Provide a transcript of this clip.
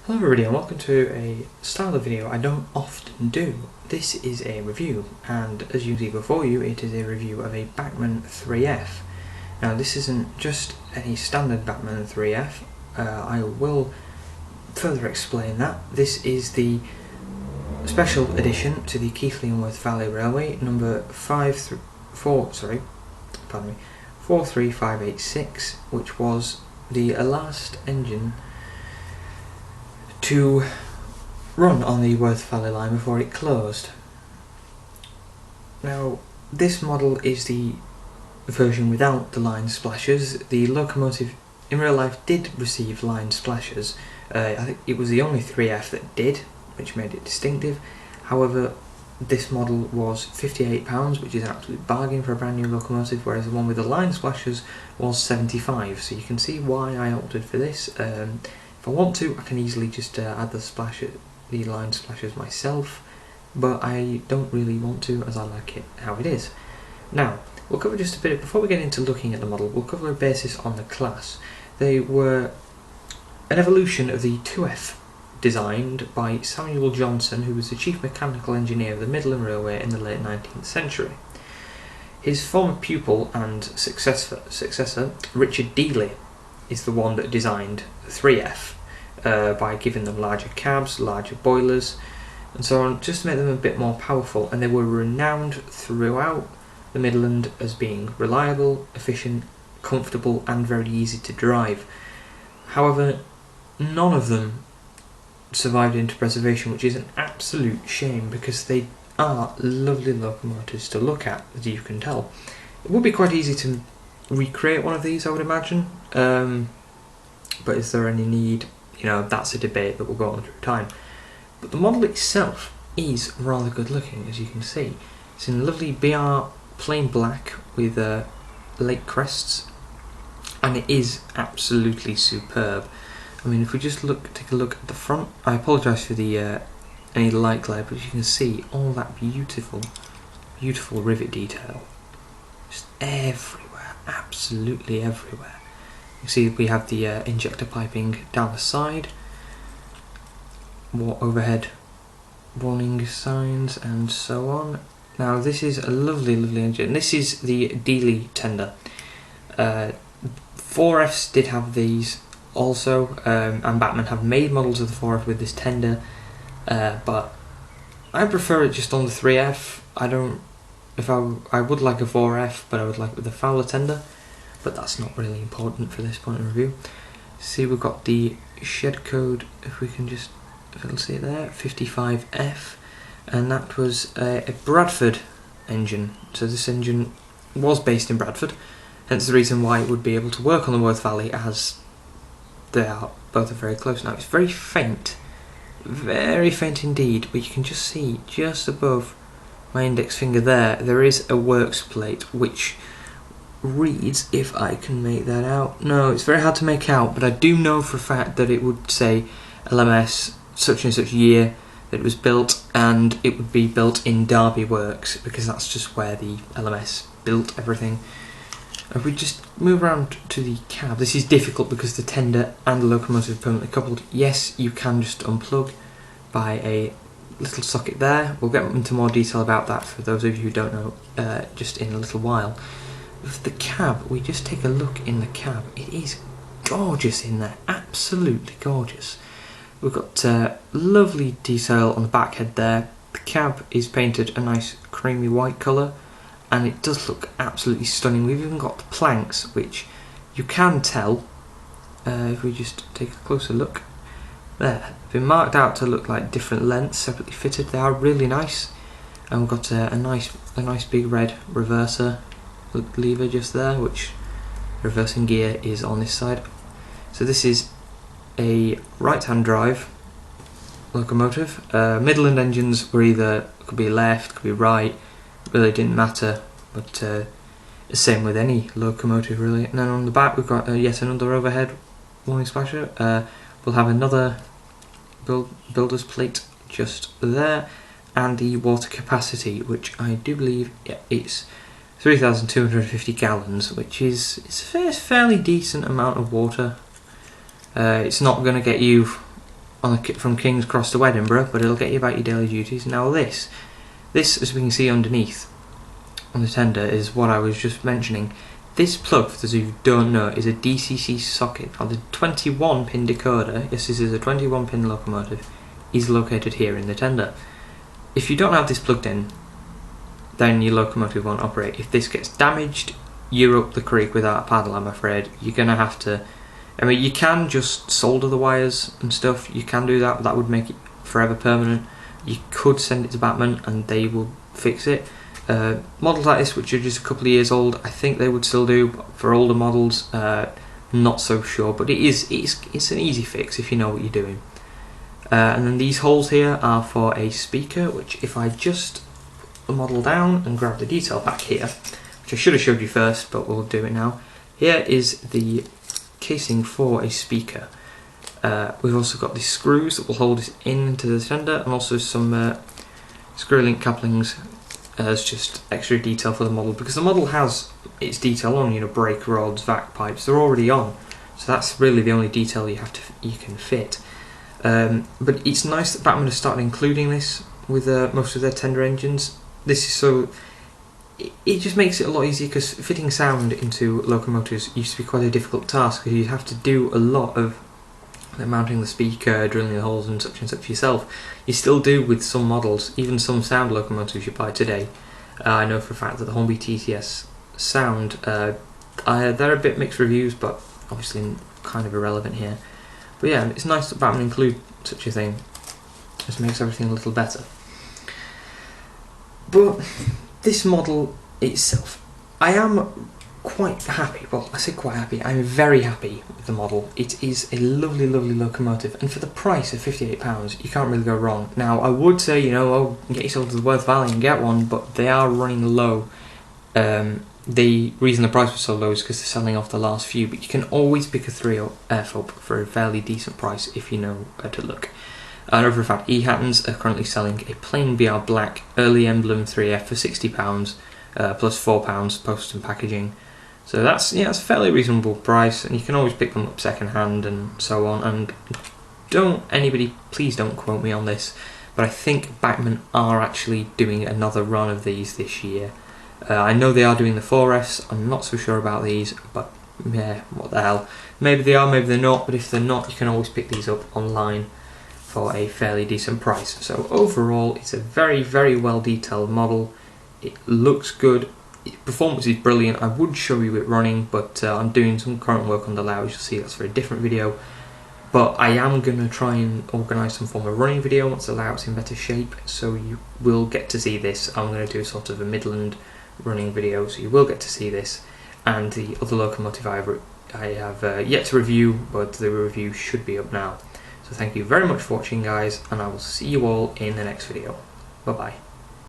Hello everybody and welcome to a style of video I don't often do. This is a review, and as you see before you, it is a review of a Bachmann 3F. Now this isn't just any standard Bachmann 3F, I will further explain that. This is the special edition to the Keighley and Worth Valley Railway, number 43586, which was the last engine to run on the Worth Valley line before it closed. Now, this model is the version without the line splashes. The locomotive in real life did receive line splashes. I think it was the only 3F that did, which made it distinctive. However, this model was £58, which is an absolute bargain for a brand new locomotive, whereas the one with the line splashes was £75. So you can see why I opted for this. If I want to, I can easily just add the line splashes myself, but I don't really want to, as I like it how it is. Now, we'll cover just a bit, before we get into looking at the model, we'll cover a basis on the class. They were an evolution of the 2F, designed by Samuel Johnson, who was the chief mechanical engineer of the Midland Railway in the late 19th century. His former pupil and successor, Richard Dealey, is the one that designed the 3F by giving them larger cabs, larger boilers, and so on, just to make them a bit more powerful. And they were renowned throughout the Midland as being reliable, efficient, comfortable, and very easy to drive. However, none of them survived into preservation, which is an absolute shame, because they are lovely locomotives to look at, as you can tell. It would be quite easy to recreate one of these, I would imagine, but is there any need? You know, that's a debate that will go on through time. But the model itself is rather good looking, as you can see. It's in lovely BR plain black with lake crests, and it is absolutely superb. I mean, if we just take a look at the front, I apologise for the any light glare, but you can see all that beautiful rivet detail, just everywhere, absolutely everywhere. You see we have the injector piping down the side, more overhead warning signs and so on. Now this is a lovely engine. This is the Dealey tender. 4Fs did have these also, and Bachmann have made models of the 4F with this tender, but I prefer it just on the 3F. I would like a 4F, but I would like it with the Fowler tender, but that's not really important for this point of review. See, we've got the shed code, if it'll see it there, 55F, and that was a Bradford engine. So this engine was based in Bradford, hence the reason why it would be able to work on the Worth Valley, as they are both very close. Now it's very faint indeed, but you can just see just above my index finger there is a works plate which reads, if I can make that out, no, it's very hard to make out, but I do know for a fact that it would say LMS such and such year that it was built, and it would be built in Derby Works, because that's just where the LMS built everything. If we just move around to the cab, this is difficult because the tender and the locomotive are permanently coupled. Yes, you can just unplug by a little socket there. We'll get into more detail about that for those of you who don't know just in a little while. With the cab, we just take a look in the cab. It is gorgeous in there, absolutely gorgeous. We've got lovely detail on the back head there. The cab is painted a nice creamy white colour, and it does look absolutely stunning. We've even got the planks, which you can tell, if we just take a closer look, there, they've been marked out to look like different lengths, separately fitted. They are really nice, and we've got a nice big red reverser lever just there, which reversing gear is on this side. So this is a right-hand drive locomotive. Midland engines were could be left, could be right, really didn't matter, but the same with any locomotive really. And then on the back we've got yet another overhead warning splasher. We'll have another builder's plate just there, and the water capacity, which I do believe it's 3,250 gallons, which is a fairly decent amount of water. It's not going to get you from King's Cross to Edinburgh, but it'll get you about your daily duties. Now this, as we can see underneath on the tender, is what I was just mentioning. This plug, for those who don't know, is a DCC socket. Now the 21 pin decoder, yes this is a 21 pin locomotive, is located here in the tender. If you don't have this plugged in, then your locomotive won't operate. If this gets damaged, you're up the creek without a paddle, I'm afraid. You're going to have to... I mean, you can just solder the wires and stuff, you can do that, but that would make it forever permanent. You could send it to Bachmann and they will fix it. Models like this, which are just a couple of years old, I think they would still do, but for older models, not so sure, but it's an easy fix if you know what you're doing. And then these holes here are for a speaker, which if I just put the model down and grab the detail back here, which I should have showed you first, but we'll do it now. Here is the casing for a speaker. We've also got these screws that will hold it into the tender, and also some screw link couplings as just extra detail for the model, because the model has its detail on, you know, brake rods, vac pipes, they're already on, so that's really the only detail you can fit. But it's nice that Bachmann has started including this with most of their tender engines. This is so... It just makes it a lot easier, because fitting sound into locomotives used to be quite a difficult task, because you'd have to do a lot of mounting the speaker, drilling the holes and such yourself. You still do with some models, even some sound locomotives you buy today. I know for a fact that the Hornby TTS sound, they're a bit mixed reviews, but obviously kind of irrelevant here. But yeah, it's nice that Bachmann include such a thing. Just makes everything a little better. But this model itself, I am quite happy. Well, I say quite happy. I'm very happy with the model. It is a lovely, lovely locomotive, and for the price of £58, you can't really go wrong. Now, I would say, you know, oh, get yourself to the Worth Valley and get one, but they are running low. The reason the price was so low is because they're selling off the last few, but you can always pick a 3F up for a fairly decent price if you know where to look. I know for a fact E-Hattons are currently selling a plain BR Black early emblem 3F for £60, plus £4 post and packaging. So that's a fairly reasonable price, and you can always pick them up second hand and so on. And please don't quote me on this, but I think Bachmann are actually doing another run of these this year. I know they are doing the 4Fs, I'm not so sure about these, but yeah, what the hell. Maybe they are, maybe they're not, but if they're not, you can always pick these up online for a fairly decent price. So overall, it's a very, very well detailed model. It looks good. Performance is brilliant. I would show you it running, but I'm doing some current work on the layout. You'll see that's for a different video. But I am going to try and organise some form of running video once the layout's in better shape, so you will get to see this. I'm going to do sort of a Midland running video, so you will get to see this. And the other locomotive I have yet to review, but the review should be up now. So thank you very much for watching, guys, and I will see you all in the next video. Bye bye.